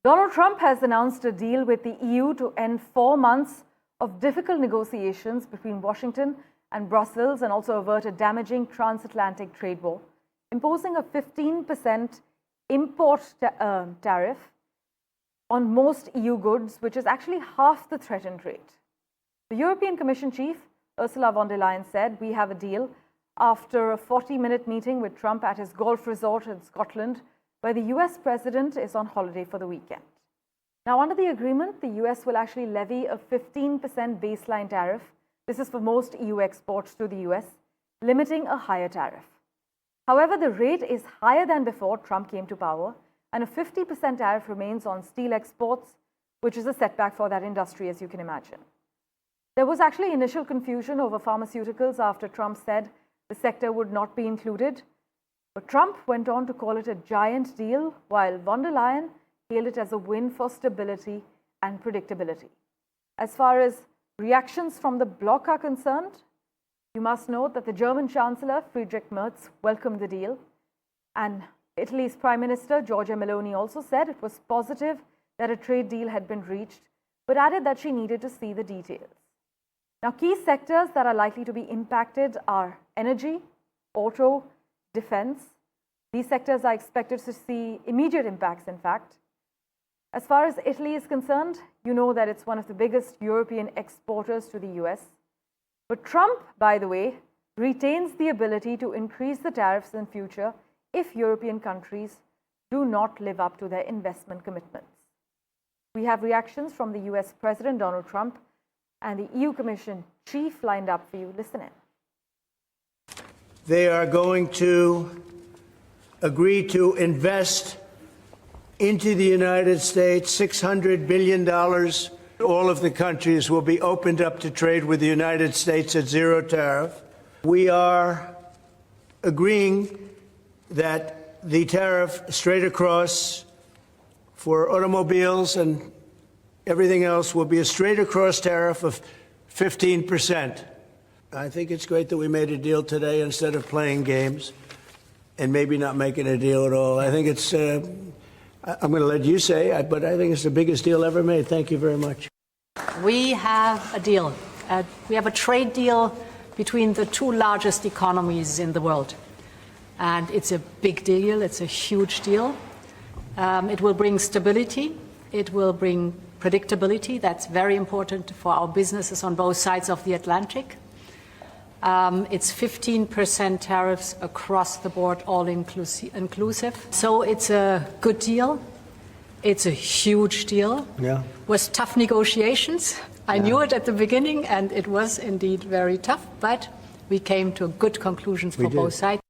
Donald Trump has announced a deal with the EU to end 4 months of difficult negotiations between Washington and Brussels and also avert a damaging transatlantic trade war, imposing a 15% import tariff on most EU goods, which is actually half the threatened rate. The European Commission chief, Ursula von der Leyen, said, "We have a deal," after a 40-minute meeting with Trump at his golf resort in Scotland, where the US president is on holiday for the weekend. Now, under the agreement, the US will actually levy a 15% baseline tariff. This is for most EU exports to the US, limiting a higher tariff. However, the rate is higher than before Trump came to power, and a 50% tariff remains on steel exports, which is a setback for that industry, as you can imagine. There was actually initial confusion over pharmaceuticals after Trump said the sector would not be included. But Trump went on to call it a giant deal, while von der Leyen hailed it as a win for stability and predictability. As far as reactions from the bloc are concerned, you must note that the German Chancellor, Friedrich Merz, welcomed the deal. And Italy's Prime Minister, Giorgia Meloni, also said it was positive that a trade deal had been reached, but added that she needed to see the details. Now, key sectors that are likely to be impacted are energy, auto, defense. These sectors are expected to see immediate impacts, in fact. As far as Italy is concerned, you know that it's one of the biggest European exporters to the US. But Trump, by the way, retains the ability to increase the tariffs in future if European countries do not live up to their investment commitments. We have reactions from the US President Donald Trump and the EU Commission chief lined up for you. Listen in. They are going to agree to invest into the United States $600 billion. All of the countries will be opened up to trade with the United States at zero tariff. We are agreeing that the tariff straight across for automobiles and everything else will be a straight across tariff of 15%. I think it's great that we made a deal today instead of playing games and maybe not making a deal at all. I think it's, I'm going to let you say, but I think it's the biggest deal ever made. Thank you very much. We have a deal. We have a trade deal between the two largest economies in the world. And it's a big deal. It's a huge deal. It will bring stability. It will bring predictability. That's very important for our businesses on both sides of the Atlantic. It's 15% tariffs across the board, all inclusive. So it's a good deal. It's a huge deal. Yeah. It was tough negotiations. I knew it at the beginning, and it was indeed very tough, but we came to good conclusions for both sides.